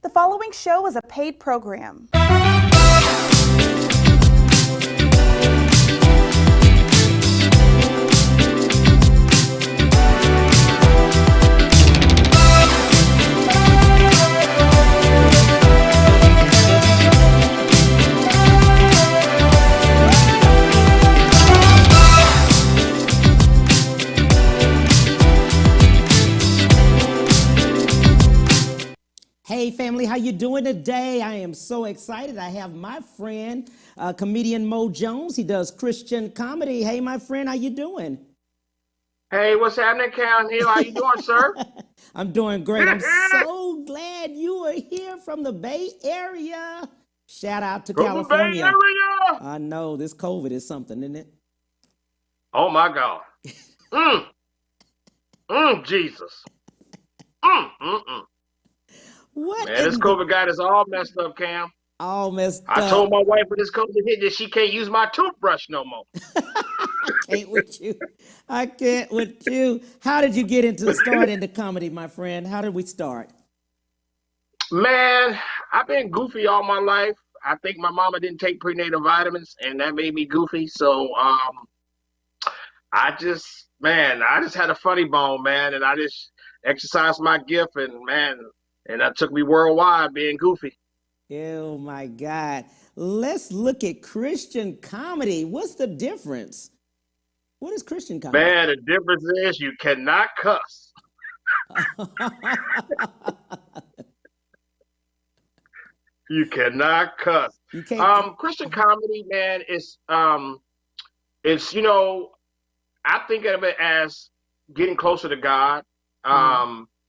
The following show is a paid program. Hey family, how you doing today? I am so excited. I have my friend, comedian Mo Jones. He does Christian comedy. Hey, my friend, how you doing? Hey, what's happening, Cam Hill? How you doing, sir? I'm doing great. I'm so glad you are here from the Bay Area. Shout out to From the Bay California. Area. I know this COVID is something, isn't it? Oh my God. Jesus. What? Man, this COVID got us all messed up, Cam. All messed I up. told my wife when this COVID hit that she can't use my toothbrush no more. Can't with you. I can't with you. How did you get start into comedy, my friend? How did we start? Man, I've been goofy all my life. I think my mama didn't take prenatal vitamins, and that made me goofy. So, I just had a funny bone, man, and I just exercised my gift, and man, and that took me worldwide being goofy. Oh my God. Let's look at Christian comedy. What's the difference? What is Christian comedy? Man, the difference is you cannot cuss. You cannot cuss. You can't. Christian comedy, man, it's I think of it as getting closer to God,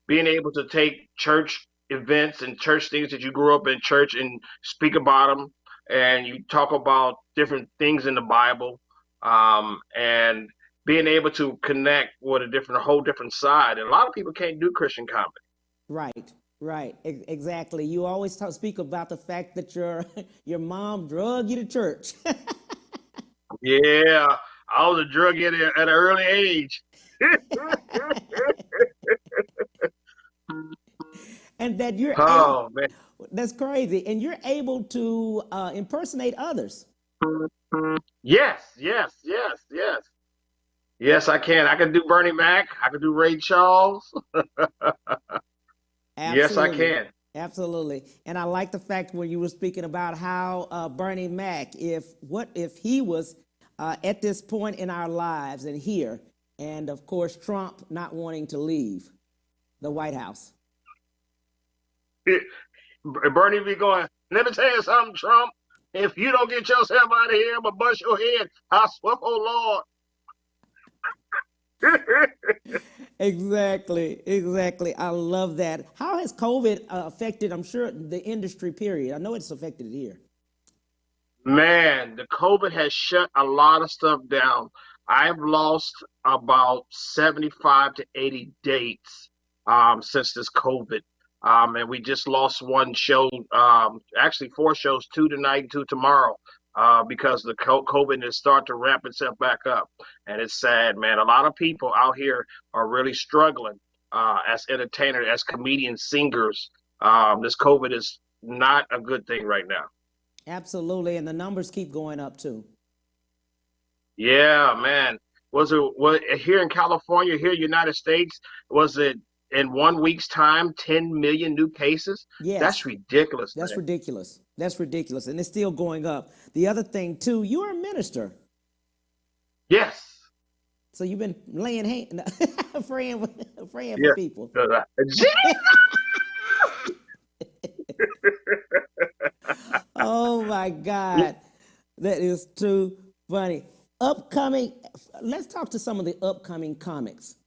being able to take church events and church things that you grew up in church and speak about them, and you talk about different things in the Bible, and being able to connect with a whole different side. And a lot of people can't do Christian comedy. Right. Exactly. You always speak about the fact that your mom drug you to church. Yeah, I was a drug addict at an early age. And that Man. That's crazy. And you're able to impersonate others. Yes. Yes, I can. I can do Bernie Mac. I can do Ray Charles. Yes, I can. Absolutely. And I like the fact when you were speaking about how Bernie Mac, if he was at this point in our lives and here, and of course Trump not wanting to leave the White House. Bernie be going, let me tell you something, Trump. If you don't get yourself out of here, I'm going to bust your head. I swear, oh Lord. Exactly. I love that. How has COVID affected, I'm sure, the industry, period? I know it's affected it here. Man, the COVID has shut a lot of stuff down. I've lost about 75 to 80 dates since this COVID. And we just lost one show, actually 4 shows, 2 tonight and 2 tomorrow, because the COVID has started to ramp itself back up. And it's sad, man. A lot of people out here are really struggling as entertainers, as comedians, singers. This COVID is not a good thing right now. Absolutely. And the numbers keep going up, too. Yeah, man. Was here in California, here in the United States, was it in 1 week's time, 10 million new cases? Yes. That's ridiculous. That's ridiculous. And it's still going up. The other thing, too, you're a minister. Yes. So you've been laying hands, praying for people. Oh, my God. That is too funny. Let's talk to some of the upcoming comics.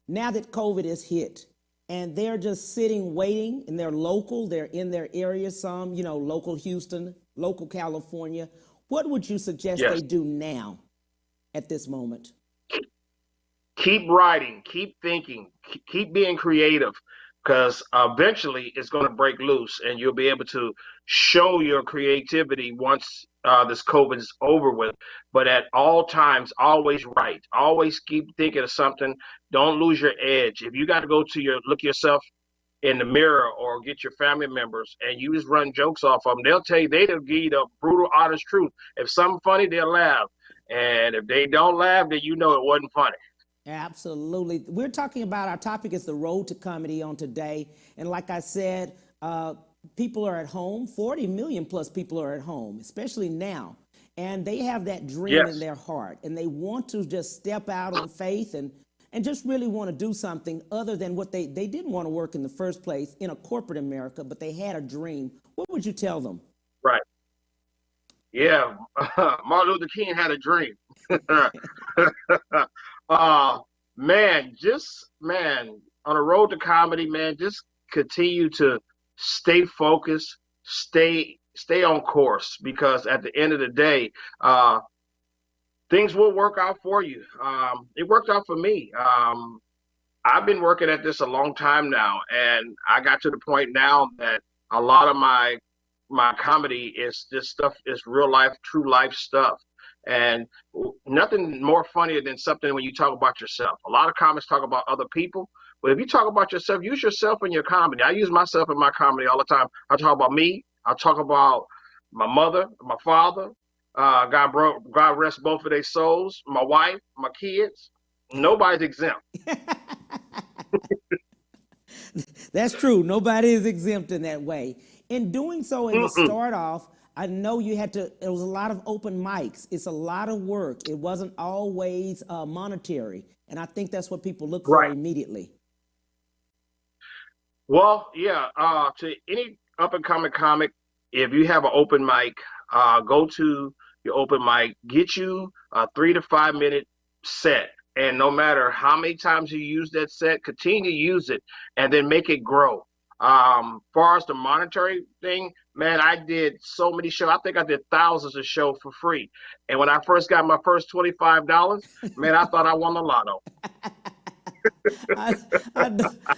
Now that COVID is hit, and they're just sitting, waiting, and they're local, they're in their area, some, local Houston, local California. What would you suggest they do now at this moment? Keep writing, keep thinking, keep being creative, because eventually it's going to break loose and you'll be able to show your creativity once this COVID is over with. But at all times, always write. Always keep thinking of something. Don't lose your edge. If you got to look yourself in the mirror or get your family members and you just run jokes off of them, they'll give you the brutal, honest truth. If something funny, they'll laugh. And if they don't laugh, then you know it wasn't funny. Absolutely. We're talking about, our topic is the road to comedy on today. And like I said, people are at home. 40 million plus people are at home, especially now. And they have that dream Yes. in their heart. And they want to just step out on faith and just really want to do something other than what they didn't want to work in the first place in a corporate America, but they had a dream. What would you tell them? Right. Yeah. Martin Luther King had a dream. Man, on the road to comedy, man, just continue to stay focused, stay on course, because at the end of the day, things will work out for you. It worked out for me. I've been working at this a long time now, and I got to the point now that a lot of my comedy is this stuff is real life, true life stuff. And nothing more funnier than something when you talk about yourself. A lot of comics talk about other people, but if you talk about yourself, use yourself in your comedy. I use myself in my comedy all the time. I talk about me. I talk about my mother, my father. God rest both of their souls. My wife, my kids. Nobody's exempt. That's true. Nobody is exempt in that way. In doing so, in the start off, I know it was a lot of open mics. It's a lot of work. It wasn't always monetary. And I think that's what people look for Right. immediately. Well, yeah. To any up and coming comic, if you have an open mic, go to your open mic, get you a 3 to 5 minute set. And no matter how many times you use that set, continue to use it and then make it grow. Far as the monetary thing, man, I did so many shows. I think I did thousands of shows for free. And when I first got my first $25, man, I thought I won the lotto.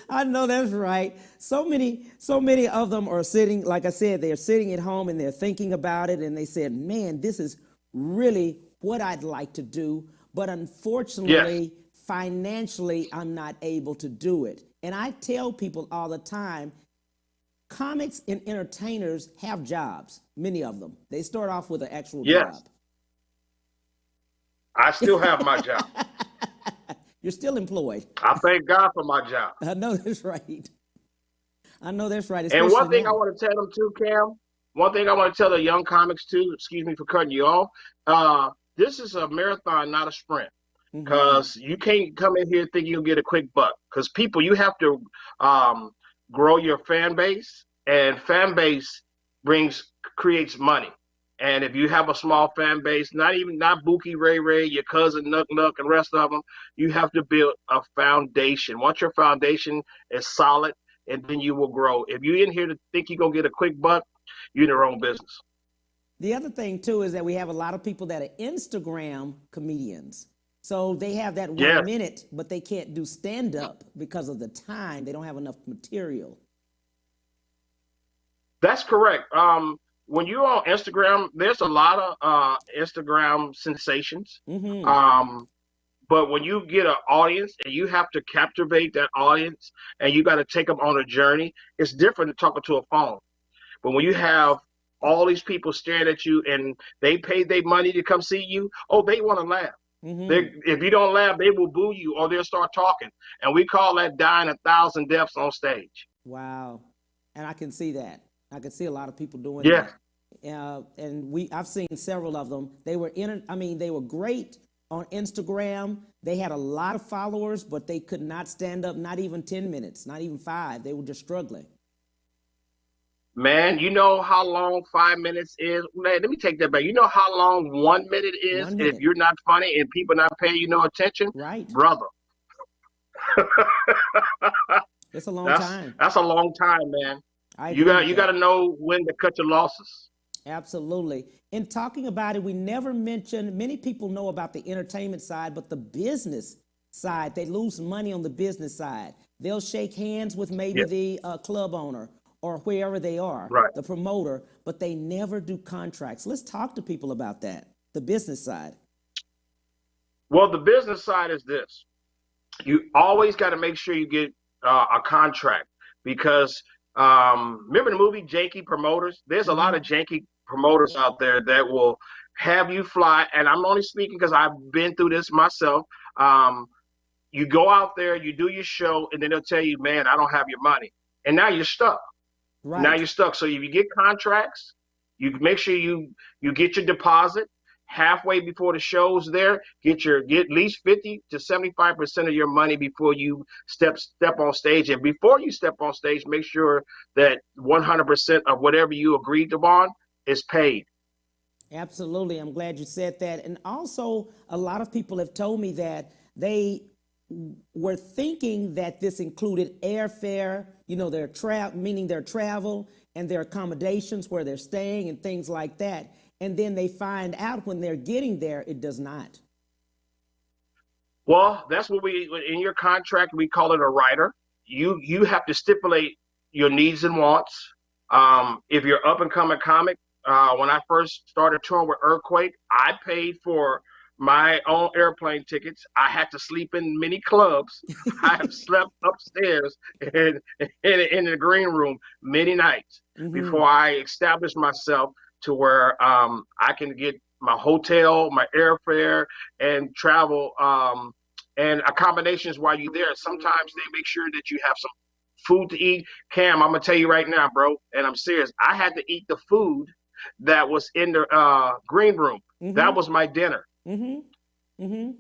I know that's right. So many of them are sitting, like I said, they're sitting at home and they're thinking about it, and they said, man, this is really what I'd like to do. But unfortunately, financially, I'm not able to do it. And I tell people all the time, comics and entertainers have jobs, many of them. They start off with an actual Yes. job. I still have my job. You're still employed. I thank God for my job. I know that's right. I know that's right. And one especially thing I now. want to tell them too, Cam, one thing I want to tell the young comics too, excuse me for cutting you off, this is a marathon, not a sprint. Because you can't come in here thinking you'll get a quick buck. Because people, you have to grow your fan base, and fan base creates money. And if you have a small fan base, not Buki Ray Ray, your cousin Nuck Nuck, and the rest of them, you have to build a foundation. Once your foundation is solid, and then you will grow. If you're in here to think you're gonna get a quick buck, you're in the wrong business. The other thing too is that we have a lot of people that are Instagram comedians. So they have that 1 minute, but they can't do stand up because of the time. They don't have enough material. That's correct. When you're on Instagram, there's a lot of Instagram sensations. But when you get an audience and you have to captivate that audience and you got to take them on a journey, it's different than talking to a phone. But when you have all these people staring at you and they paid their money to come see you, they want to laugh. If you don't laugh, they will boo you or they'll start talking. And we call that dying 1,000 deaths on stage. Wow. And I can see that. I can see a lot of people doing Yeah. that. And I've seen several of them. They were they were great on Instagram. They had a lot of followers, but they could not stand up, not even 10 minutes, not even 5. They were just struggling. Man, you know how long 5 minutes is? Man, let me take that back. You know how long 1 minute is? 1 minute. If you're not funny and people not paying you no attention? Right. Brother. It's a long time. That's a long time, man. You got to know when to cut your losses. Absolutely. In talking about it, we never mentioned, many people know about the entertainment side, but the business side, they lose money on the business side. They'll shake hands with maybe the club owner or wherever they are, Right. the promoter, but they never do contracts. Let's talk to people about that, the business side. Well, the business side is this. You always got to make sure you get a contract. because remember the movie Janky Promoters? There's a lot Mm-hmm. of janky promoters out there that will have you fly, and I'm only speaking because I've been through this myself. Um, you go out there, you do your show, and then they'll tell you, man, I don't have your money. And now you're stuck. Now Right. you're stuck. So if you get contracts, you make sure you get your deposit halfway before the show's there. Get at least 50 to 75% of your money before you step on stage. And before you step on stage, make sure that 100% of whatever you agreed upon is paid. Absolutely. I'm glad you said that. And also, a lot of people have told me that they were thinking that this included airfare, their meaning their travel and their accommodations where they're staying and things like that. And then they find out when they're getting there, it does not. Well, that's what we in your contract we call it a rider. You have to stipulate your needs and wants. If you're up and coming comic, when I first started touring with Earthquake, I paid for my own airplane tickets. I had to sleep in many clubs. I have slept upstairs in the green room many nights Mm-hmm. before I established myself to where I can get my hotel, my airfare, and travel and accommodations while you're there. Sometimes they make sure that you have some food to eat. Cam, I'm gonna tell you right now, bro, and I'm serious. I had to eat the food that was in the green room. That Mm-hmm. was my dinner. Mm-hmm. Mm-hmm.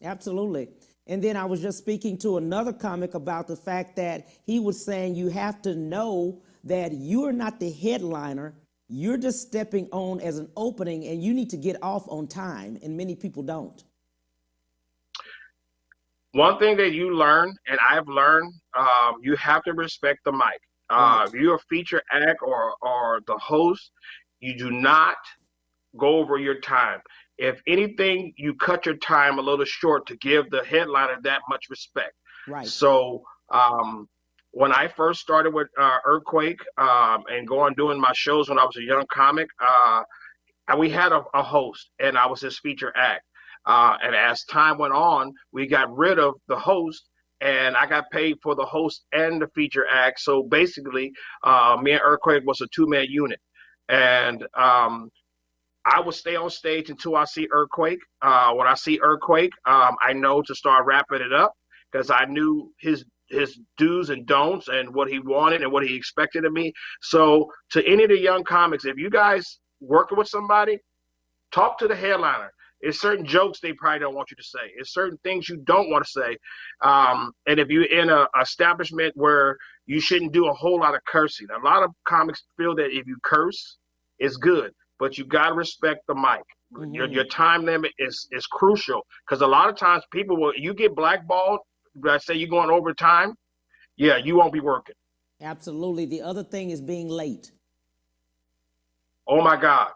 Absolutely. And then I was just speaking to another comic about the fact that he was saying you have to know that you are not the headliner. You're just stepping on as an opening and you need to get off on time. And many people don't. One thing that you learn, and I've learned, you have to respect the mic. Right. If you're a feature act or the host, you do not go over your time. If anything, you cut your time a little short to give the headliner that much respect. Right. So when I first started with Earthquake and going doing my shows when I was a young comic, and we had a host, and I was his feature act. And as time went on, we got rid of the host, and I got paid for the host and the feature act. So basically, me and Earthquake was a two-man unit, and I would stay on stage until I see Earthquake. When I see Earthquake, I know to start wrapping it up because I knew his do's and don'ts and what he wanted and what he expected of me. So to any of the young comics, if you guys working with somebody, talk to the headliner. There's certain jokes they probably don't want you to say. There's certain things you don't want to say. And if you're in an establishment where you shouldn't do a whole lot of cursing, a lot of comics feel that if you curse, it's good, but you got to respect the mic. Mm-hmm. Your time limit is crucial because a lot of times people will, you get blackballed, let's say you're going over time, yeah, you won't be working. Absolutely. The other thing is being late. Oh my God.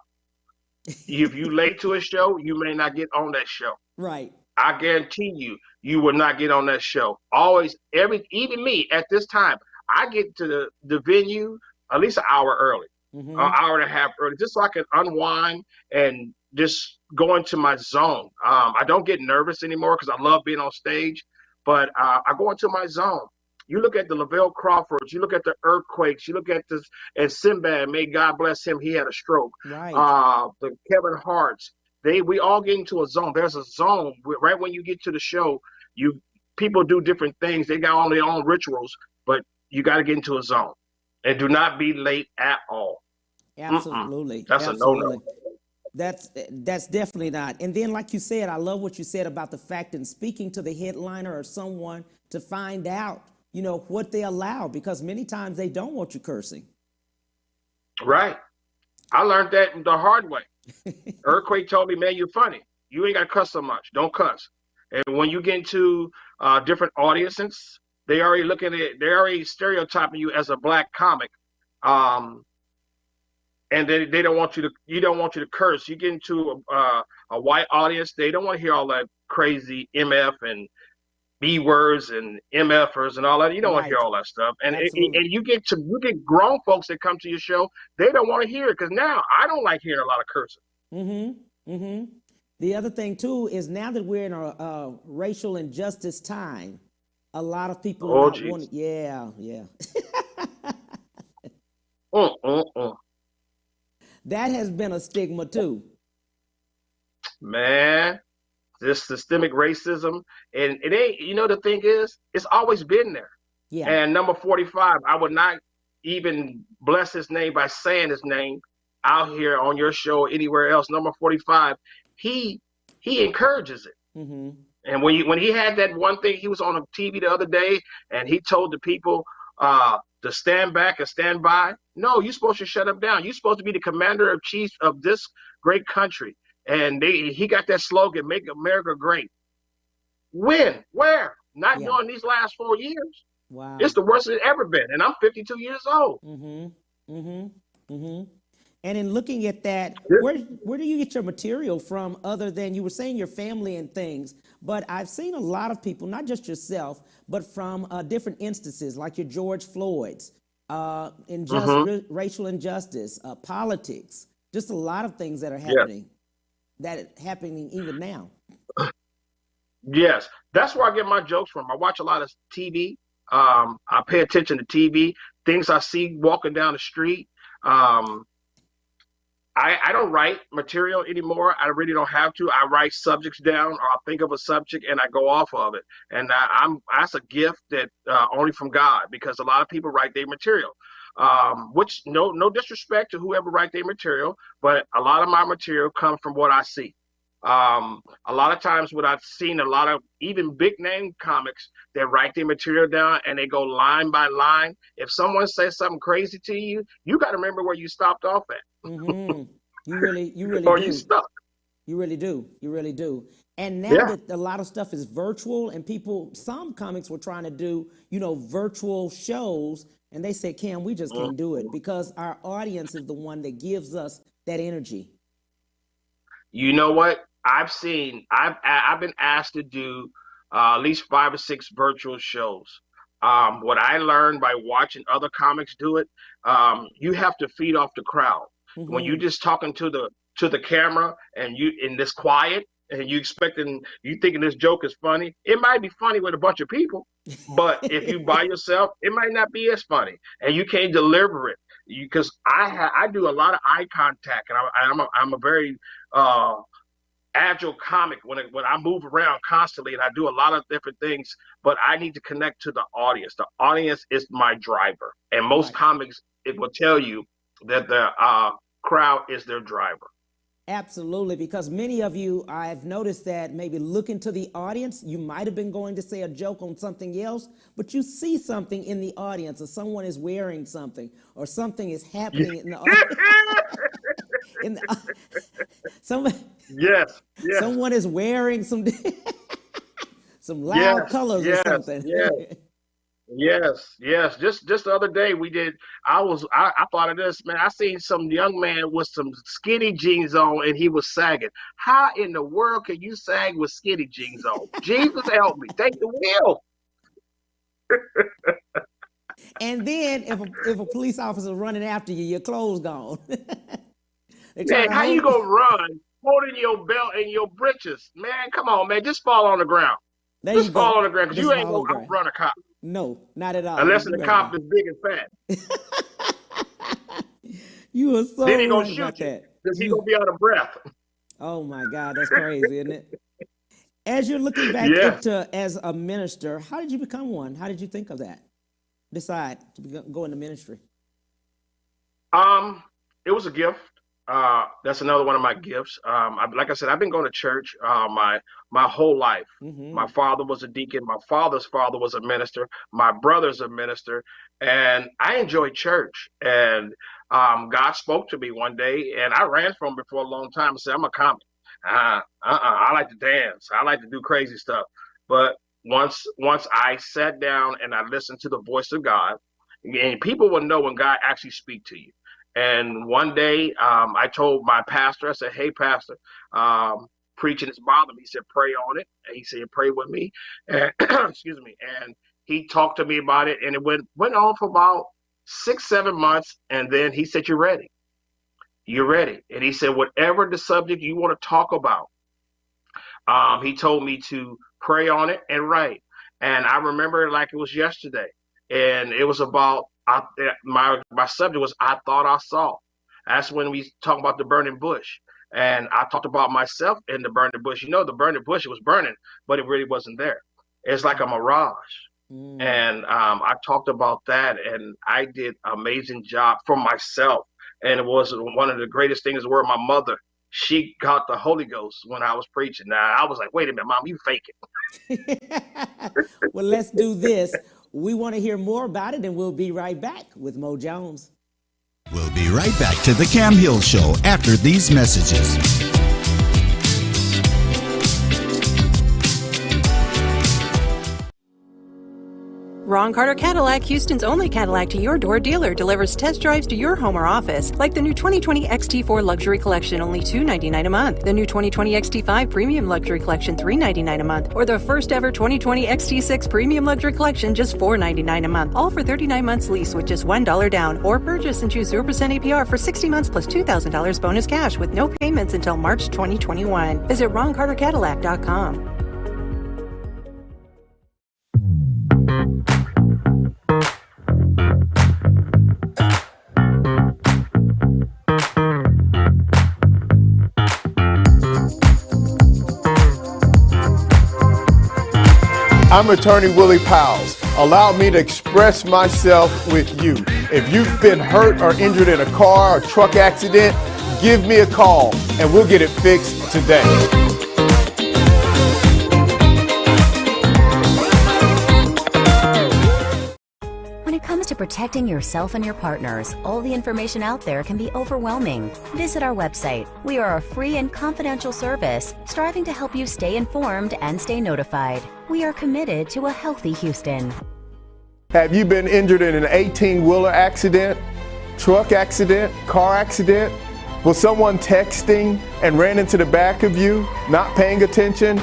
If you late to a show, you may not get on that show. Right. I guarantee you, you will not get on that show. Always, even me at this time, I get to the venue at least an hour early, an Mm-hmm. hour and a half early, just so I can unwind and just go into my zone. I don't get nervous anymore because I love being on stage, but I go into my zone. You look at the Lavelle Crawfords, you look at the Earthquakes, you look at this, and Sinbad, may God bless him, he had a stroke. Right. The Kevin Harts, we all get into a zone. There's a zone right when you get to the show. You people do different things. They got all their own rituals, but you got to get into a zone and do not be late at all. Mm-mm. Absolutely. That's a Absolutely. no-no. That's definitely not. And then, like you said, I love what you said about the fact in speaking to the headliner or someone to find out, what they allow, because many times they don't want you cursing. Right. I learned that the hard way. Earthquake told me, man, you're funny. You ain't got to cuss so much. Don't cuss. And when you get into different audiences, they're already stereotyping you as a black comic. Um, and they don't want you don't want you to curse. You get into a white audience, they don't want to hear all that crazy MF and B words and MFers and all that. You don't want to hear Right. all that stuff. Absolutely. And you get grown folks that come to your show, they don't want to hear it because now I don't like hearing a lot of cursing. Mm-hmm. Mm-hmm. The other thing too is now that we're in a racial injustice time, a lot of people are Oh, not wanting. geez. Yeah, yeah. Mm-mm-mm. That has been a stigma too. Man, this systemic racism, and it ain't, the thing is, it's always been there. Yeah. And number 45, I would not even bless his name by saying his name out here on your show or anywhere else. Number 45, he encourages it. Mm-hmm. And when he had that one thing, he was on TV the other day, and he told the people to stand back and stand by. No, you're supposed to shut up down. You're supposed to be the commander of chiefs of this great country. And he got that slogan, "Make America Great." When? Where? Not Yeah. during these last 4 years. Wow. It's the worst it's ever been, and I'm 52 years old. Mm-hmm. Mm-hmm. Mm-hmm. And in looking at that, Yeah. where do you get your material from other than you were saying your family and things? But I've seen a lot of people, not just yourself, but from different instances like your George Floyd's, racial injustice, politics, just a lot of things that are happening, happening even now. Yes, that's where I get my jokes from. I watch a lot of TV. I pay attention to TV, things I see walking down the street. I don't write material anymore. I really don't have to. I write subjects down, or I think of a subject and I go off of it. And that's a gift that only from God, because a lot of people write their material. Which no disrespect to whoever write their material, but a lot of my material comes from what I see. A lot of times what I've seen, a lot of even big name comics that write their material down and they go line by line. If someone says something crazy to you, you got to remember where you stopped off at. Mm-hmm. You really Or do. you stuck. You really do. You really do. And now Yeah. that a lot of stuff is virtual and some comics were trying to do, virtual shows, and they said, Cam, we just can't do it because our audience is the one that gives us that energy. You know what? I've been asked to do at least 5 or 6 virtual shows. What I learned by watching other comics do it, you have to feed off the crowd. Mm-hmm. When you just talking to the camera and you in this quiet and you thinking this joke is funny, it might be funny with a bunch of people, but if you by yourself, it might not be as funny, and you can't deliver it. Because I do a lot of eye contact, and I'm a very agile comic when I move around constantly, and I do a lot of different things, but I need to connect to the audience. The audience is my driver, and most comics, it will tell you that the crowd is their driver. Absolutely, because many of you, I've noticed that maybe looking to the audience, you might have been going to say a joke on something else, but you see something in the audience, or someone is wearing something, or something is happening in the audience. Yes. Someone is wearing some loud colors or something. Yes. Just the other day I thought of this, man. I seen some young man with some skinny jeans on and he was sagging. How in the world can you sag with skinny jeans on? Jesus help me. Take the wheel. And then if a police officer running after you, your clothes gone. Man, how you gonna run holding your belt and your britches? Man, come on, man. Just fall on the ground. Just fall on the ground, because you ain't gonna outrun a cop. No, not at all. Unless the cop is big and fat. You are so then he gonna right shoot about you that. because he gonna be out of breath. Oh my God, that's crazy, isn't it? As you're looking back into as a minister, how did you become one? How did you think of that? Decide to go into ministry? It was a gift. That's another one of my gifts. Like I said, I've been going to church my whole life. Mm-hmm. My father was a deacon. My father's father was a minister. My brother's a minister, and I enjoy church. And God spoke to me one day, and I ran from him for a long time and said, "I'm a comic. I like to dance. I like to do crazy stuff." But once I sat down and I listened to the voice of God, and people will know when God actually speaks to you. And one day, I told my pastor, I said, "Hey, pastor, preaching is bothering me." He said, "Pray on it." And he said, "Pray with me." And excuse me. And he talked to me about it, and it went on for about 6-7 months. And then he said, "You're ready. You're ready." And he said, "Whatever the subject you want to talk about," he told me to pray on it and write. And I remember it like it was yesterday. And it was about my subject was I thought I saw. That's when we talk about the burning bush. And I talked about myself in the burning bush. You know, the burning bush, it was burning, but it really wasn't there. It's like a mirage. Mm. And I talked about that, and I did an amazing job for myself. And it was one of the greatest things where my mother, she got the Holy Ghost when I was preaching. Now, I was like, wait a minute, Mom, you fake it. Well, let's do this. We want to hear more about it, and we'll be right back with Mo Jones. We'll be right back to the Cam Hill Show after these messages. Ron Carter Cadillac, Houston's only Cadillac to your door dealer, delivers test drives to your home or office, like the new 2020 XT4 Luxury Collection, only $299 a month. The new 2020 XT5 Premium Luxury Collection, $399 a month. Or the first ever 2020 XT6 Premium Luxury Collection, just $499 a month. All for 39 months lease with just $1 down. Or purchase and choose 0% APR for 60 months plus $2,000 bonus cash with no payments until March 2021. Visit RonCarterCadillac.com. I'm Attorney Willie Powles. Allow me to express myself with you. If you've been hurt or injured in a car or truck accident, give me a call and we'll get it fixed today. When it comes to protecting yourself and your partners, all the information out there can be overwhelming. Visit our website. We are a free and confidential service striving to help you stay informed and stay notified. We are committed to a healthy Houston. Have you been injured in an 18-wheeler accident, truck accident, car accident? Was someone texting and ran into the back of you, not paying attention?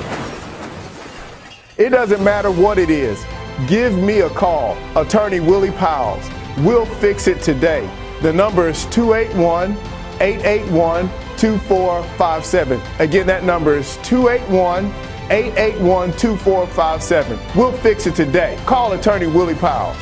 It doesn't matter what it is. Give me a call, Attorney Willie Powles. We'll fix it today. The number is 281-881-2457. Again, that number is 281-881-2457. We'll fix it today. Call Attorney Willie Powles.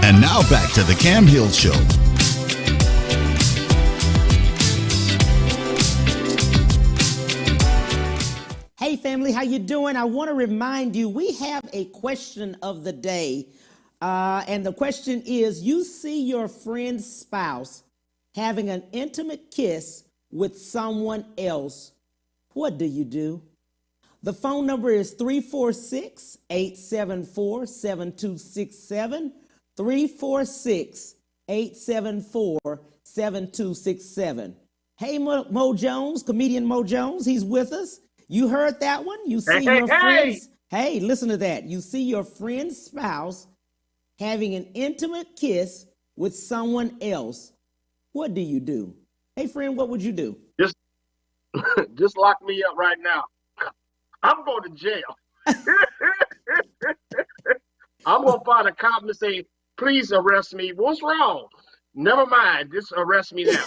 And now back to the Cam Hill Show. Hey family, how you doing? I want to remind you we have a question of the day. And the question is, you see your friend's spouse having an intimate kiss with someone else. What do you do? The phone number is 346-874-7267. 346-874-7267. Hey, Mo Jones, comedian Mo Jones, he's with us. You heard that one? You see your friends. Hey, listen to that. You see your friend's spouse having an intimate kiss with someone else. What do you do? Hey, friend, what would you do? Just lock me up right now. I'm going to jail. I'm going to find a cop and say, please arrest me. What's wrong? Never mind. Just arrest me now.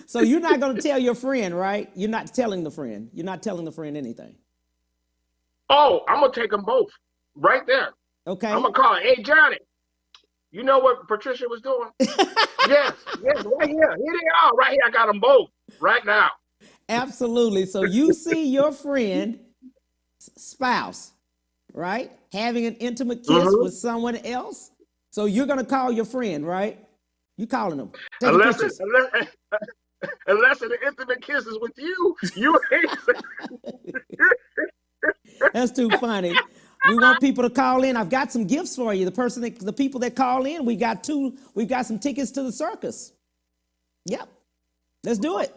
So you're not going to tell your friend, right? You're not telling the friend. You're not telling the friend anything. Oh, I'm going to take them both right there. Okay. I'm going to call, hey, Johnny, you know what Patricia was doing? yes, right here. Here they are, right here. I got them both right now. Absolutely. So you see your friend spouse, right, having an intimate kiss with someone else. So you're going to call your friend, right? You calling them. Unless an intimate kiss is with you. You ain't. That's too funny. We want people to call in. I've got some gifts for you. The people that call in, we've got some tickets to the circus. Yep. Let's do it.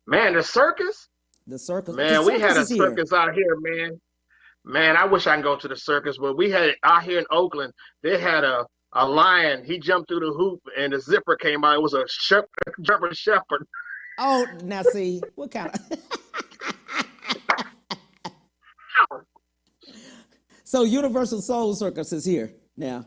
Man, the circus? The circus. The Man, we had circus a is here. circus out here, man. Man, I wish I can go to the circus, but we had out here in Oakland. They had a lion. He jumped through the hoop, and the zipper came out. It was a German Shepherd. Oh, now see, what kind of So Universal Soul Circus is here now.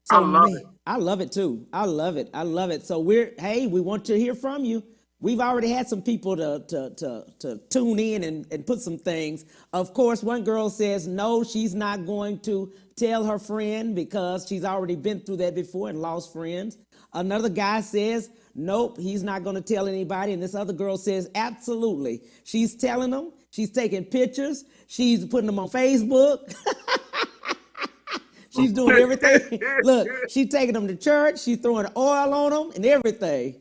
So I love it. I love it too. I love it. I love it. So we want to hear from you. We've already had some people to tune in and put some things. Of course, one girl says no, she's not going to tell her friend because she's already been through that before and lost friends. Another guy says, nope, he's not going to tell anybody. And this other girl says, absolutely. She's telling them. She's taking pictures. She's putting them on Facebook. She's doing everything. Look, she's taking them to church. She's throwing oil on them and everything.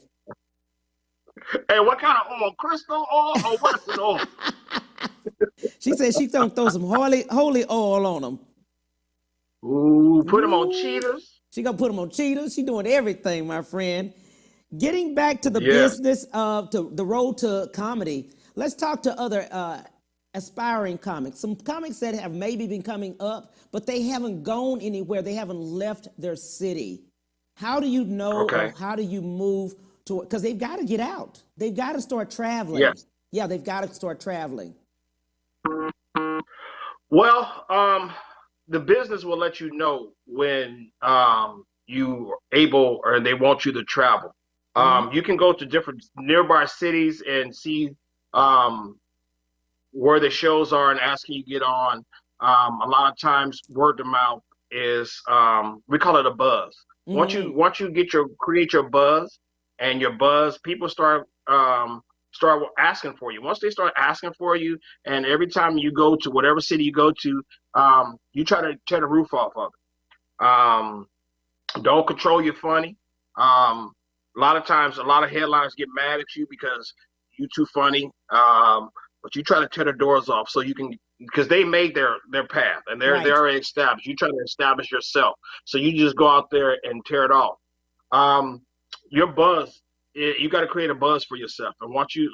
Hey, what kind of oil? Crystal oil or Western oil? She said she's going to throw some holy oil on them. Ooh, put them on cheaters. She going to put them on cheetahs. She's doing everything, my friend. Getting back to the Yeah. business of the road to comedy, let's talk to other aspiring comics. Some comics that have maybe been coming up, but they haven't gone anywhere. They haven't left their city. How do you know Okay. or how do you move to, because they've got to get out. They've got to start traveling. Yes. Yeah, they've got to start traveling. Well, the business will let you know when you are able or they want you to travel. You can go to different nearby cities and see where the shows are and asking you to get on. A lot of times, word of mouth is we call it a buzz. Once you create your buzz, and your buzz, people start asking for you. Once they start asking for you, and every time you go to whatever city you go to, you try to tear the roof off of it. Don't control your funny. A lot of times, a lot of headliners get mad at you because you too funny. But you try to tear the doors off so you can, because they made their path and they're already established. You try to establish yourself, so you just go out there and tear it off. Your buzz, you got to create a buzz for yourself. And once you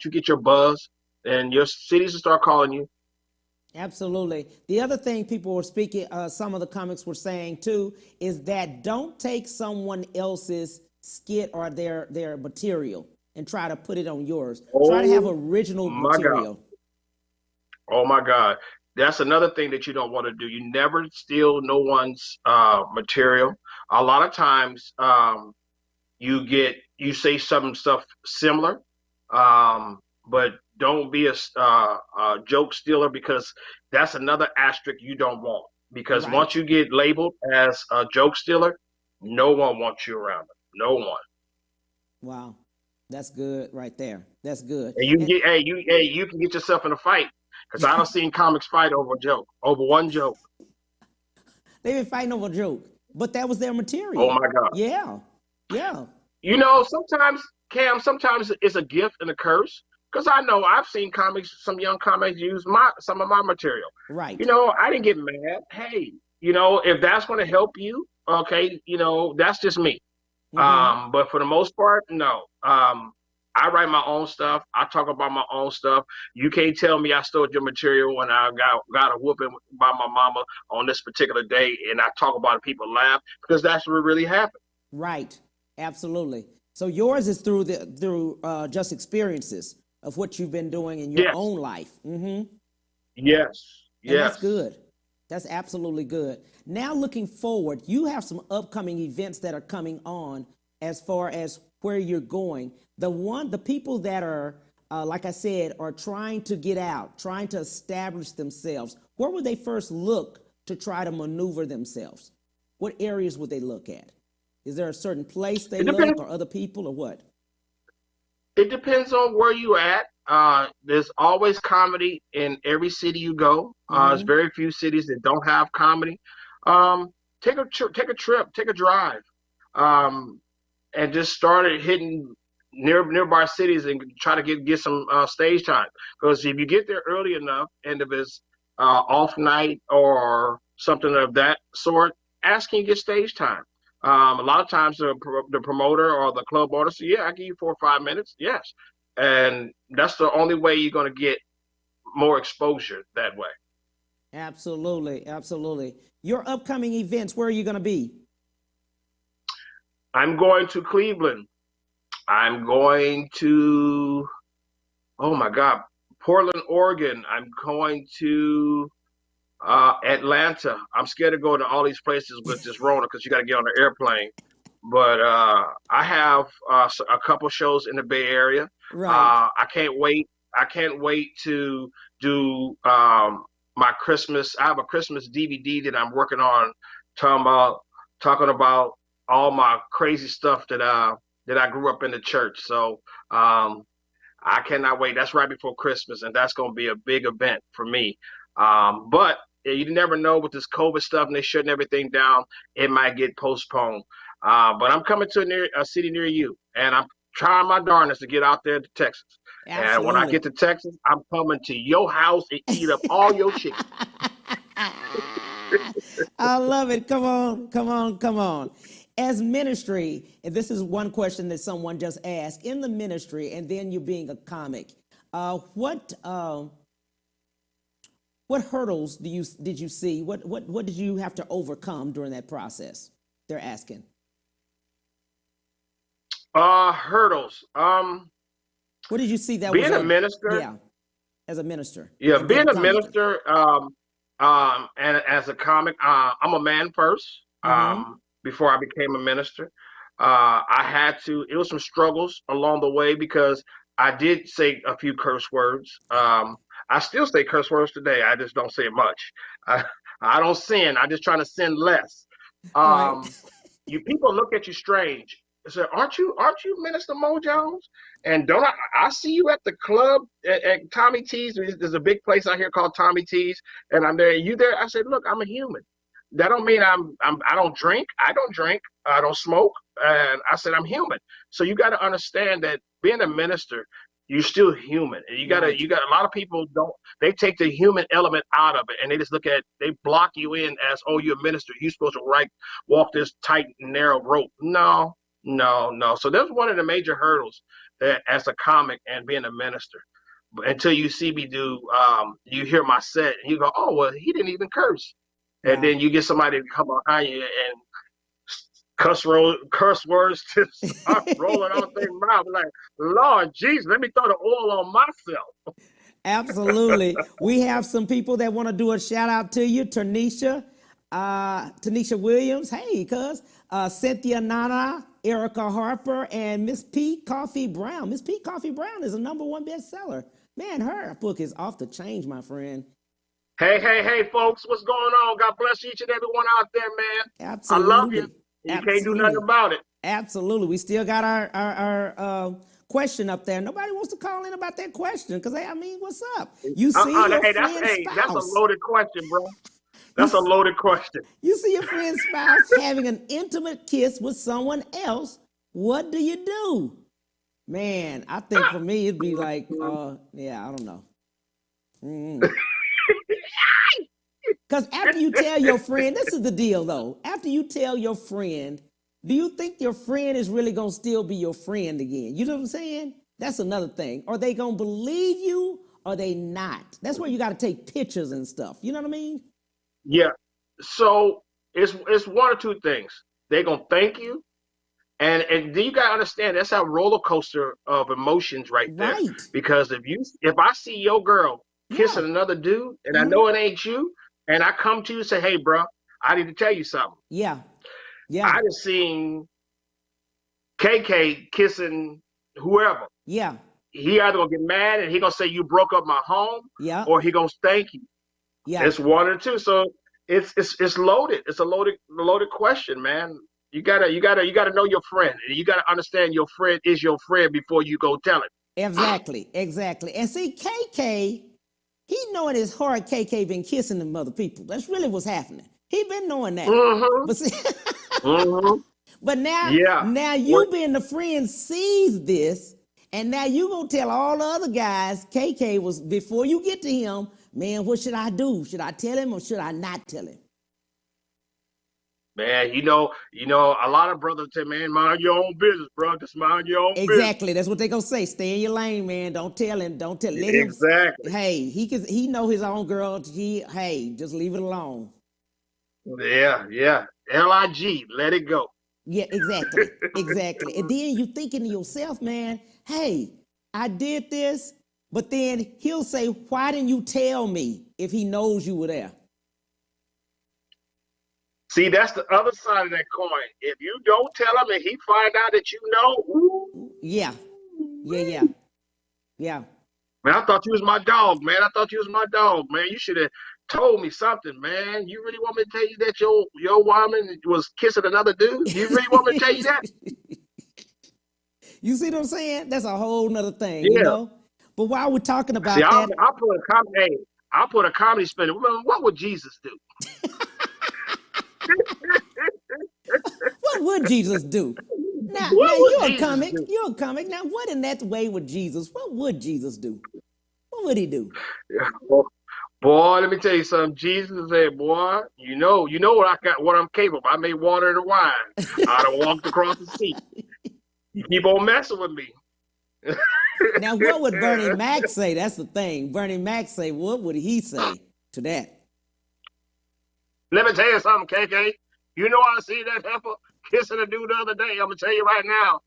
get your buzz, and your cities will start calling you. Absolutely. The other thing people were speaking, some of the comics were saying too, is that don't take someone else's skit or their material and try to put it on yours. Try to have original material. Oh my God. That's another thing that you don't want to do. You never steal no one's material. A lot of times you say some stuff similar, but don't be a joke stealer, because that's another asterisk you don't want. Because once you get labeled as a joke stealer, no one wants you around them. No one. Wow, that's good right there. That's good. And you can get yourself in a fight, because I done seen comics fight over a joke, over one joke. They've been fighting over a joke, but that was their material. Oh my God. Yeah. You know, sometimes, Cam, sometimes it's a gift and a curse. Because I know I've seen some young comics use some of my material. Right. You know, I didn't get mad. Hey, you know, if that's going to help you, okay, you know, that's just me. Mm-hmm. But for the most part, no. I write my own stuff. I talk about my own stuff. You can't tell me I stole your material when I got a whooping by my mama on this particular day, and I talk about it, people laugh, because that's what really happened. Right. Absolutely. So yours is through just experiences of what you've been doing in your own life. Mm-hmm. Yes. And that's good. That's absolutely good. Now looking forward, you have some upcoming events that are coming on as far as where you're going. The people that are, like I said, are trying to get out, trying to establish themselves, where would they first look to try to maneuver themselves? What areas would they look at? Is there a certain place they look, or other people, or what? It depends on where you at. There's always comedy in every city you go. There's very few cities that don't have comedy. Take a trip, take a drive, and just start hitting nearby cities and try to get some stage time. Because if you get there early enough, and if it's off night or something of that sort, ask can you get stage time. A lot of times the promoter or the club owner says, yeah, I give you 4 or 5 minutes. Yes. and that's the only way you're going to get more exposure that way. Absolutely, absolutely. Your upcoming events, where are you going to be? I'm going to Cleveland. I'm going to, oh my God, Portland, Oregon. I'm going to Atlanta. I'm scared to go to all these places with this Rona because you got to get on the airplane. But I have a couple shows in the Bay Area. Right. I can't wait. I can't wait to do my Christmas. I have a Christmas DVD that I'm working on, talking about all my crazy stuff that I grew up in the church. So I cannot wait. That's right before Christmas, and that's going to be a big event for me. But you never know with this COVID stuff, and they shutting everything down. It might get postponed. But I'm coming to a city near you, and I'm trying my darndest to get out there to Texas. Absolutely. And when I get to Texas, I'm coming to your house and eat up all your chicken. I love it. Come on, come on, come on. As ministry, and this is one question that someone just asked, in the ministry, and then you being a comic, what hurdles did you see? What did you have to overcome during that process? They're asking. Hurdles. What did you see that being was a minister? Yeah, as a minister. Yeah, and being then a minister, and as a comic, I'm a man first. Before I became a minister, I had to. It was some struggles along the way because I did say a few curse words. I still say curse words today. I just don't say it much. I don't sin. I just trying to sin less. Right. You people look at you strange. They say, aren't you Minister Mo Jones? And don't I see you at the club at Tommy T's. There's a big place out here called Tommy T's, and I'm there. You there? I said, look, I'm a human. That don't mean I don't drink. I don't drink. I don't smoke. And I said, I'm human. So you got to understand that being a minister, you're still human. And you got a lot of people they take the human element out of it, and they block you in as, oh, you're a minister. You're supposed to walk this tight and narrow rope. No. So that's one of the major hurdles as a comic and being a minister. Until you see me you hear my set and you go, oh, well, he didn't even curse. And then you get somebody to come behind you and curse words to start rolling out their mouth. Like, Lord Jesus, let me throw the oil on myself. Absolutely. We have some people that want to do a shout out to you. Tanisha Williams. Hey, cuz. Cynthia Nana, Erica Harper, and Miss P. Coffee Brown. Miss P. Coffee Brown is a #1 bestseller. Man, her book is off the change, my friend. Hey, folks, what's going on? God bless each and every one out there, man. Absolutely. I love you. You can't do nothing about it. Absolutely. We still got our question up there. Nobody wants to call in about that question because, what's up? You see your friend's spouse. That's a loaded question, bro. That's a loaded question. You see your friend's spouse having an intimate kiss with someone else. What do you do? Man, I think for me, it'd be like, I don't know. Because after you tell your friend, this is the deal though. After you tell your friend, do you think your friend is really going to still be your friend again? You know what I'm saying? That's another thing. Are they going to believe you or are they not? That's where you got to take pictures and stuff. You know what I mean? Yeah. So it's one or two things. They're going to thank you. And then you got to understand that's a roller coaster of emotions right there. Right. Because if I see your girl kissing another dude and I know it ain't you, and I come to you and say, hey, bro, I need to tell you something. Yeah. I just seen KK kissing whoever. Yeah. He either gonna get mad and he gonna say you broke up my home, or he gonna thank you. Yeah. It's one or two. So it's loaded. It's a loaded question, man. You gotta know your friend, and you gotta understand your friend is your friend before you go tell it. Exactly. And see, KK, he knowing his heart KK been kissing them other people. That's really what's happening. He been knowing that. Mm-hmm. But see, but now you being the friend sees this, and now you gonna tell all the other guys KK was, before you get to him, man, what should I do? Should I tell him or should I not tell him? Man, a lot of brothers say, man, mind your own business, bro. Just mind your own business. Exactly. That's what they gonna say. Stay in your lane, man. Don't tell him. Let him. Exactly. Hey, he know his own girl. Just leave it alone. Yeah. LIG, let it go. Yeah, exactly. Exactly. And then you thinking to yourself, man, hey, I did this, but then he'll say, why didn't you tell me if he knows you were there? See, that's the other side of that coin. If you don't tell him and he find out that you know, ooh, Yeah. man, I thought you was my dog, man. You should have told me something, man. You really want me to tell you that your woman was kissing another dude? You really want me to tell you that? You see what I'm saying? That's a whole nother thing, Yeah. you know? But while we're talking about See, that, I'll put a comedy spin. Remember, what would Jesus do? what would Jesus do? Now you're a comic. You're a comic. Now, what in that way with Jesus? What would Jesus do? What would he do? Boy, let me tell you something. Jesus said, boy, you know what I'm capable of. I made water into wine. I'd have walked across the sea. You keep on messing with me. Now, what would Bernie Mac say? That's the thing. Bernie Mac say, what would he say to that? Let me tell you something, KK. You know I see that heifer kissing a dude the other day. I'm going to tell you right now.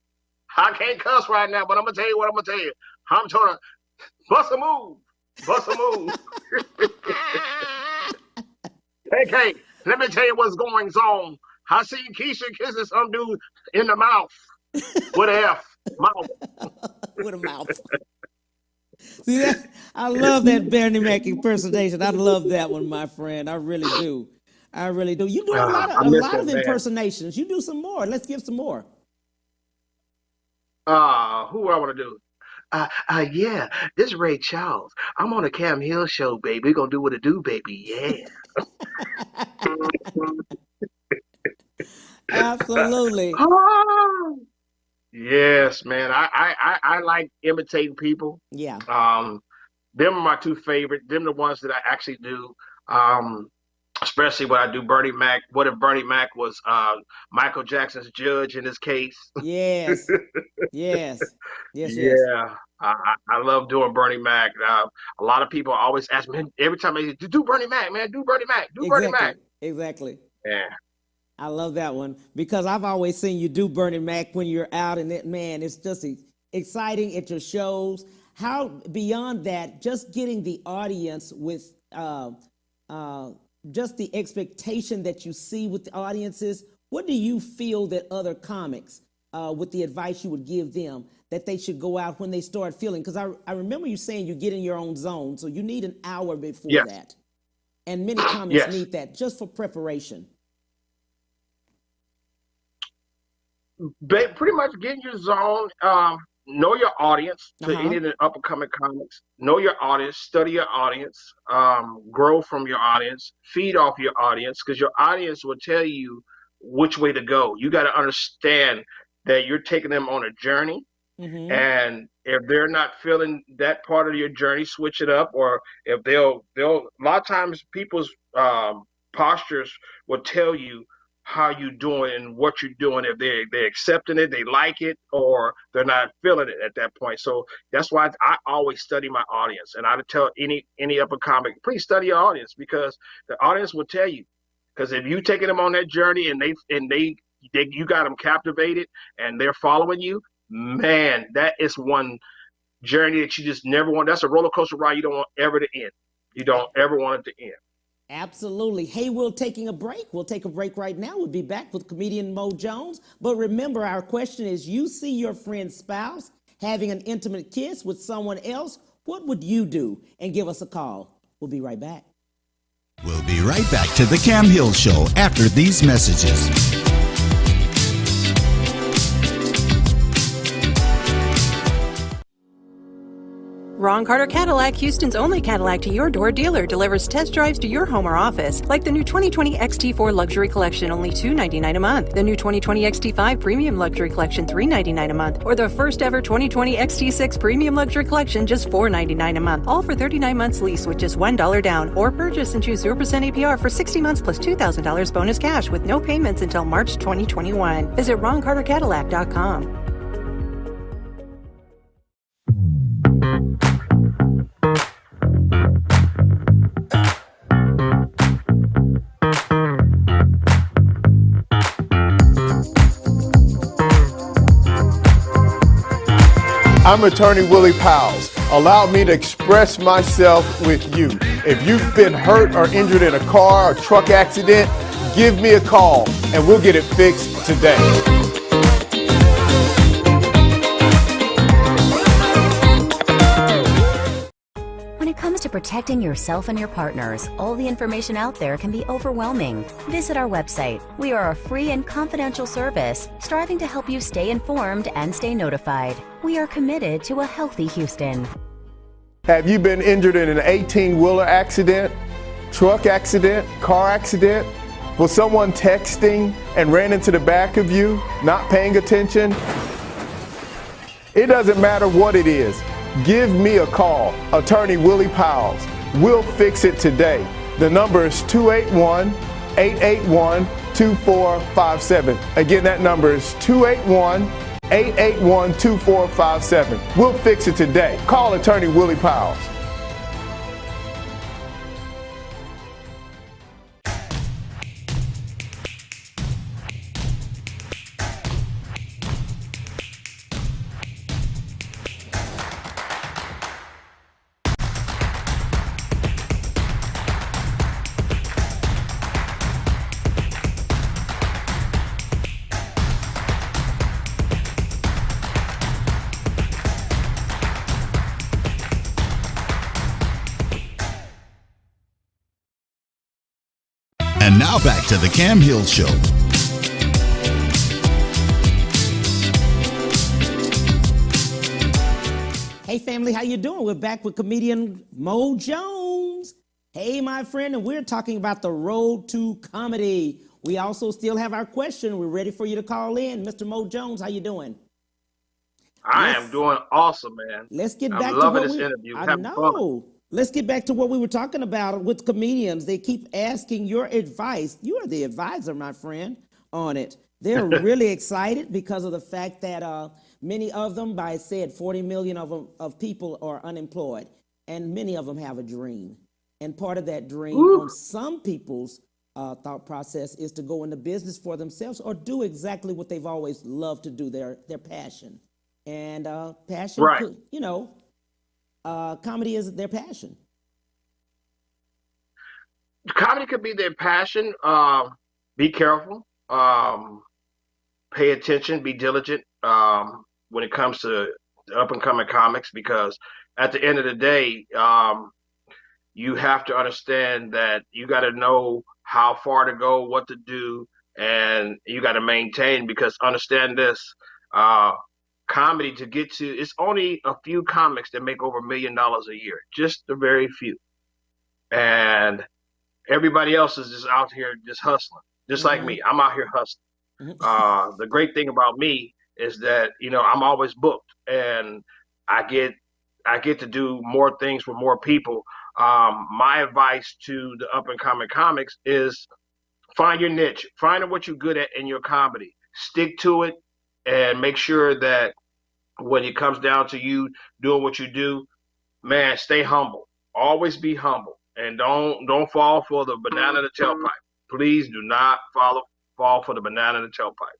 I can't cuss right now, but I'm going to tell you what I'm going to tell you. I'm trying to bust a move. KK, let me tell you what's going on. I seen Keisha kissing some dude in the mouth with an F. Mouth. With a mouth. See that? I love that Bernie Mac impersonation. I love that one, my friend. I really do. You do a lot of impersonations. You do some more. Let's give some more. Who I want to do? Yeah, this is Ray Charles. I'm on the Cam Hill show, baby. We're gonna do what it do, baby. Yeah. Absolutely. Yes, man. I like imitating people. Yeah. Them are my two favorite. Them the ones that I actually do. Especially when I do Bernie Mac. What if Bernie Mac was Michael Jackson's judge in this case? Yes. Yes. Yeah. I love doing Bernie Mac. A lot of people always ask me every time they do Bernie Mac, man, do Bernie Mac, Bernie Mac. Exactly. Yeah. I love that one because I've always seen you do Bernie Mac when you're out, and it, man, it's just exciting at your shows. How beyond that, just getting the audience with just the expectation that you see with the audiences. What do you feel that other comics, with the advice you would give them, that they should go out when they start feeling? Because I remember you saying you get in your own zone, so you need an hour before that. And many comics need that just for preparation. Pretty much get in your zone. Know your audience. To any of the up and coming comics, know your audience, study your audience, grow from your audience, feed off your audience, because your audience will tell you which way to go. You got to understand that you're taking them on a journey, and if they're not feeling that part of your journey, switch it up. Or if they'll a lot of times people's postures will tell you how you doing and what you're doing, if they're accepting it, they like it, or they're not feeling it at that point. So that's why I always study my audience, and I would tell any up and comic, please study your audience, because the audience will tell you. Because if you taking them on that journey and you got them captivated and they're following you, man, that is one journey that you just never want. That's a roller coaster ride you don't want ever to end. You don't ever want it to end. Absolutely. Hey, we're taking a break. We'll take a break right now. We'll be back with comedian Mo Jones. But remember, our question is, you see your friend's spouse having an intimate kiss with someone else, what would you do? And give us a call. We'll be right back. We'll be right back to the Cam Hill Show after these messages. Ron Carter Cadillac, Houston's only Cadillac to your door dealer, delivers test drives to your home or office, like the new 2020 XT4 Luxury Collection, only $299 a month. The new 2020 XT5 Premium Luxury Collection, $399 a month. Or the first ever 2020 XT6 Premium Luxury Collection, just $499 a month. All for 39 months lease with just $1 down. Or purchase and choose 0% APR for 60 months plus $2,000 bonus cash with no payments until March 2021. Visit RonCarterCadillac.com. I'm attorney Willie Powles. Allow me to express myself with you. If you've been hurt or injured in a car or truck accident, give me a call and we'll get it fixed today. When it comes to protecting yourself and your partners, all the information out there can be overwhelming. Visit our website. We are a free and confidential service striving to help you stay informed and stay notified. We are committed to a healthy Houston. Have you been injured in an 18-wheeler accident, truck accident, car accident? Was someone texting and ran into the back of you, not paying attention? It doesn't matter what it is. Give me a call, attorney Willie Powles. We'll fix it today. The number is 281-881-2457. Again, that number is 281-881-2457. We'll fix it today. Call attorney Willie Powles. And now back to the Cam Hill Show. Hey family, how you doing? We're back with comedian Mo Jones. Hey my friend, and we're talking about the road to comedy. We also still have our question. We're ready for you to call in. Mr. Mo Jones, how you doing? I am doing awesome, man. Let's get back I'm to loving what this we, interview. I Having know. fun. Let's get back to what we were talking about with comedians. They keep asking your advice. You are the advisor, my friend, on it. They're really excited because of the fact that many of them, by said 40 million of people are unemployed, and many of them have a dream. And part of that dream on some people's thought process is to go into business for themselves or do exactly what they've always loved to do, their passion. And passion, Right. could, you know, comedy is their passion. Comedy could be their passion. Be careful. Pay attention. Be diligent when it comes to up and coming comics, because at the end of the day, you have to understand that you got to know how far to go, what to do, and you got to maintain. Because understand this. Comedy, to get to, it's only a few comics that make over $1 million a year, just a very few, and everybody else is just out here just hustling, just like me. I'm out here hustling. The great thing about me is that, you know, I'm always booked, and I get to do more things with more people. My advice to the up and coming comics is find your niche, find what you're good at in your comedy, stick to it, and make sure that when it comes down to you doing what you do, man, stay humble. Always be humble, and don't fall for the banana in the tailpipe. Please do not fall for the banana in the tailpipe.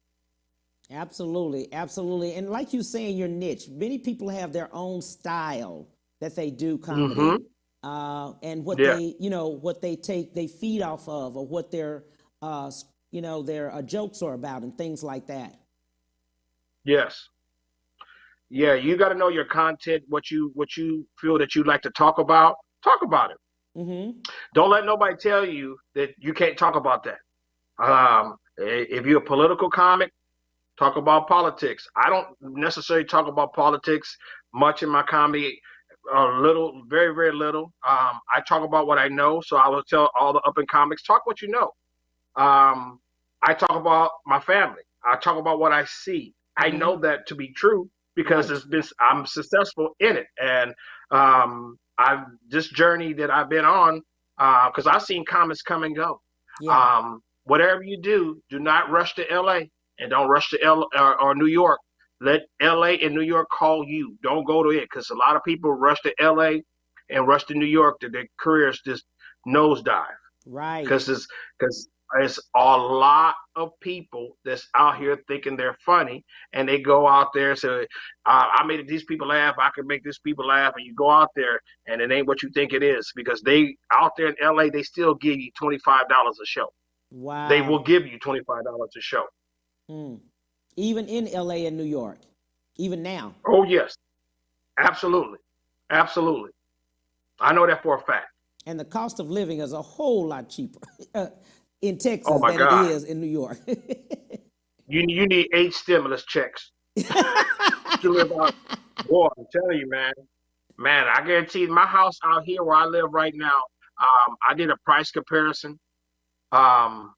Absolutely, absolutely. And like you saying, your niche. Many people have their own style that they do comedy, and what they, you know, what they feed off of, or what their, you know, their jokes are about, and things like that. Yes. Yeah, you got to know your content, what you feel that you'd like to talk about. Talk about it. Don't let nobody tell you that you can't talk about that. If you're a political comic, talk about politics. I don't necessarily talk about politics much in my comedy. little, very, very little. I talk about what I know, so I will tell all the up and comics, talk what you know. I talk about my family. I talk about what I see. I know that to be true because I'm successful in it, and I've this journey that I've been on because I've seen comics come and go. Yeah. Whatever you do, do not rush to LA and don't rush to or New York. Let LA and New York call you. Don't go to it because a lot of people rush to LA and rush to New York that their careers just nosedive. Right. Because it's a lot of people that's out here thinking they're funny, and they go out there and say, I made these people laugh, I can make these people laugh, and you go out there and it ain't what you think it is, because they out there in LA, they still give you $25 a show. Wow. They will give you $25 a show. Even in LA and New York, even now. Oh yes, absolutely, absolutely. I know that for a fact. And the cost of living is a whole lot cheaper in Texas Oh my than God. it is in New York. You need 8 stimulus checks to live out. Boy, I'm telling you, man. Man, I guarantee you, my house out here where I live right now, I did a price comparison. My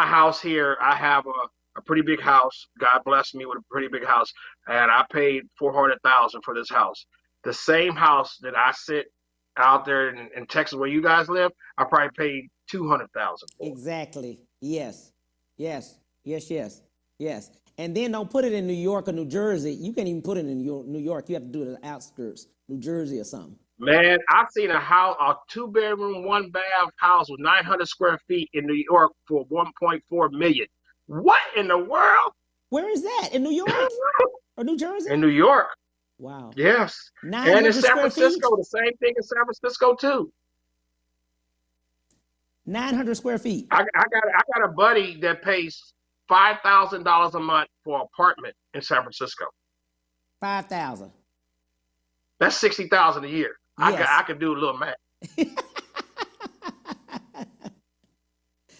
house here, I have a pretty big house. God blessed me with a pretty big house, and I paid $400,000 for this house. The same house that I sit out there in Texas where you guys live, I probably paid $200,000 for. Exactly. Yes. Yes. Yes. Yes. Yes. And then don't put it in New York or New Jersey. You can't even put it in New York. You have to do it in the outskirts, New Jersey or something. Man, I've seen a house, a 2-bedroom, 1-bath house with 900 square feet in New York for $1.4 million. What in the world? Where is that? In New York or New Jersey? In New York, Wow. yes. 900 And in San square Francisco, feet? the same thing in San Francisco too. 900 square feet. I got a buddy that pays $5,000 a month for an apartment in San Francisco. 5,000. That's $60,000 a year. Yes. I could do a little math.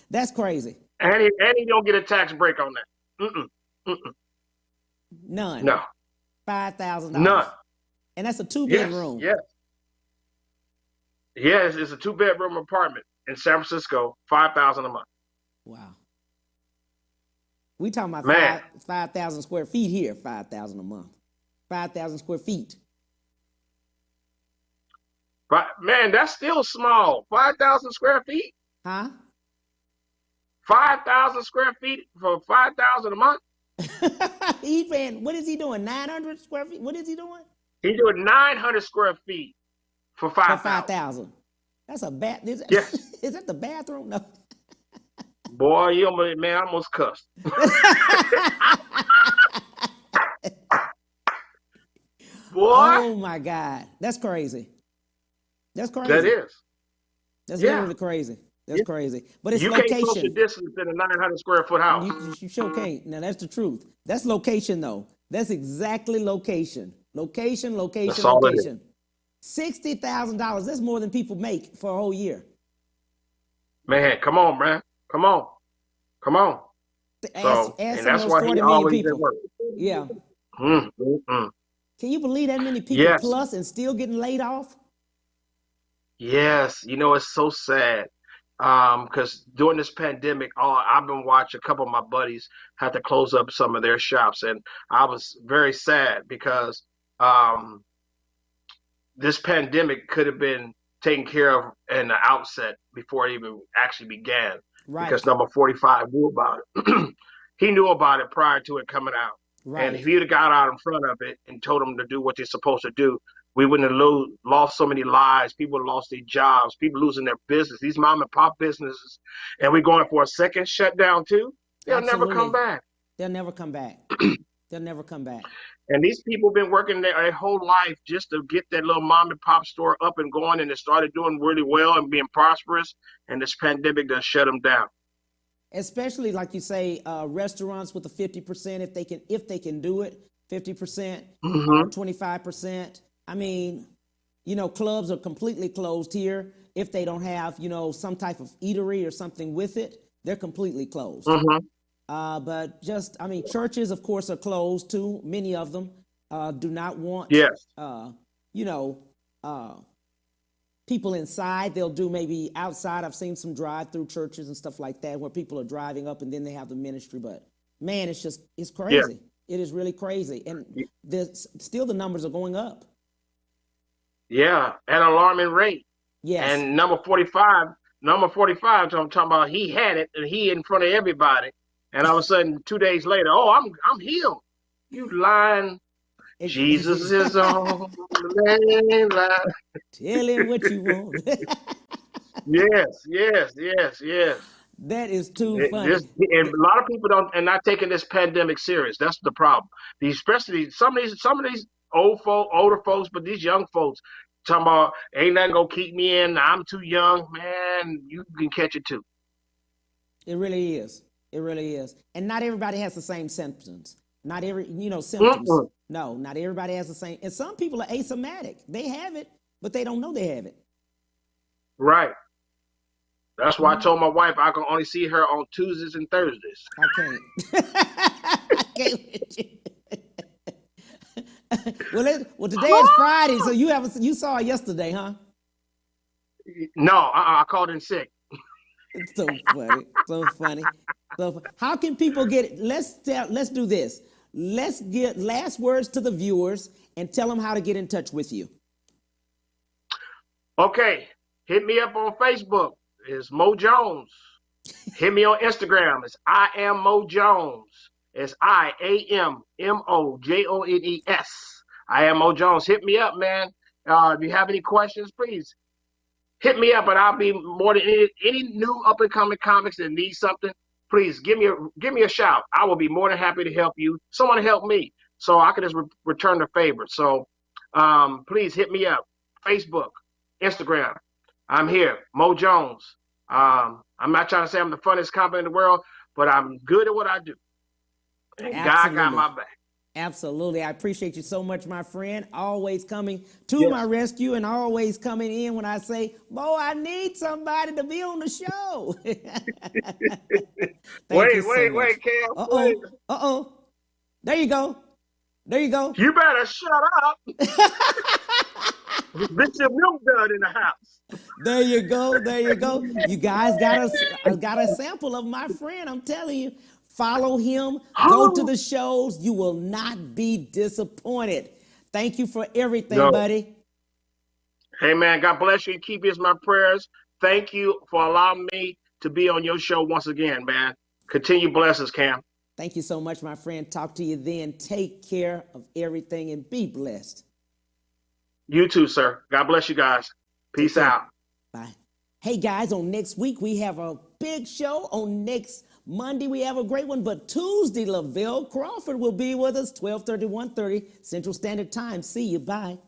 That's crazy. And he don't get a tax break on that. None. No. $5,000. None. And that's a Yes. 2-bedroom. Yes. Yes, it's a 2-bedroom apartment in San Francisco, $5,000 a month. Wow. We talking about Man. 5,000 square feet here, 5,000 a month. 5,000 square feet. But man, that's still small. 5,000 square feet. Huh? 5,000 square feet for $5,000 a month. He paying, what is he doing? 900 square feet? What is he doing? He's doing 900 square feet for For 5,000. 5,000. That's a Yes. Is that the bathroom? No. Boy, I almost cussed. Boy, Oh my God. That's crazy. That's crazy. that is. That's Yeah. literally crazy. That's Yeah. crazy. But it's You can't social location. distance in a 900 square foot house. You sure can't. Now that's the truth. That's location though. That's exactly location. Location, location, That's all it is. location. $60,000. That's more than people make for a whole year. Man, come on, man. Come on. Come on. Ask So, some and of that's those why 40 he million always at people. work. Yeah. Can you believe that many people Yes. plus and still getting laid off? Yes, it's so sad. Because during this pandemic, I've been watching a couple of my buddies had to close up some of their shops, and I was very sad because this pandemic could have been taken care of in the outset before it even actually began. Right. Because number 45 knew about it. He knew about it prior to it coming out. Right. And if he'd have got out in front of it and told them to do what they're supposed to do, we wouldn't have lost so many lives. People lost their jobs. People losing their business. These mom and pop businesses. And we're going for a second shutdown too. They'll never come Absolutely. back. They'll never come back. They'll never come back. And these people been working their whole life just to get that little mom and pop store up and going, and it started doing really well and being prosperous. And this pandemic done shut them down. Especially like you say, restaurants with the 50% if they can do it, 50% or 25%. I mean, clubs are completely closed here. If they don't have, some type of eatery or something with it, they're completely closed. But churches, of course, are closed too. Many of them do not want, Yes. you know, people inside. They'll do maybe outside. I've seen some drive-through churches and stuff like that where people are driving up and then they have the ministry. But man, it's crazy. It is really crazy. And still the numbers are going up. Yeah, at an alarming rate. Yes. And number 45, I'm talking about, he had it and he in front of everybody. And all of a sudden, 2 days later, oh, I'm healed. You lying. Jesus is on the main line. Tell him what you want. Yes. That is too funny. And a lot of people are not taking this pandemic serious. That's the problem. Especially some of these older folks, but these young folks talking about ain't nothing gonna keep me in. I'm too young, man. You can catch it too. It really is. It really is. And not everybody has the same symptoms. Not every, symptoms. Mm-mm. No, not everybody has the same. And some people are asymptomatic. They have it, but they don't know they have it. Right. That's why I told my wife I can only see her on Tuesdays and Thursdays. I can't. I can't with you. Well, today is Friday, so you saw her yesterday, huh? No, I called in sick. It's so funny. So funny. How can people get it? Let's do this. Let's get last words to the viewers and tell them how to get in touch with you. Okay. Hit me up on Facebook. It's Mo Jones. Hit me on Instagram. It's I am Mo Jones. It's IAMMOJONES. I am Mo Jones. Hit me up, man. If you have any questions, please hit me up, and I'll be more than any new up and coming comics that need something. Please give me a shout. I will be more than happy to help you. Someone help me, so I can just return the favor. So please hit me up. Facebook, Instagram. I'm here, Mo Jones. I'm not trying to say I'm the funniest comic in the world, but I'm good at what I do. And God got my back. Absolutely. I appreciate you so much, my friend. Always coming to my rescue and always coming in when I say, Mo, I need somebody to be on the show. Wait, Cam. Uh-oh. There you go. You better shut up. Bishop Milk Dud in the house. There you go. You guys got a sample of my friend. I'm telling you. Follow him. Go to the shows. You will not be disappointed. Thank you for everything, buddy. Hey, man, God bless you and keep you as my prayers. Thank you for allowing me to be on your show once again, man. Continue blessings, Cam. Thank you so much, my friend. Talk to you then. Take care of everything and be blessed. You too, sir. God bless you guys. Peace out. Bye. Hey, guys, on next week, we have a big show. On next Monday, we have a great one. But Tuesday, Lavelle Crawford will be with us, 12:30, 1:30 Central Standard Time. See you. Bye.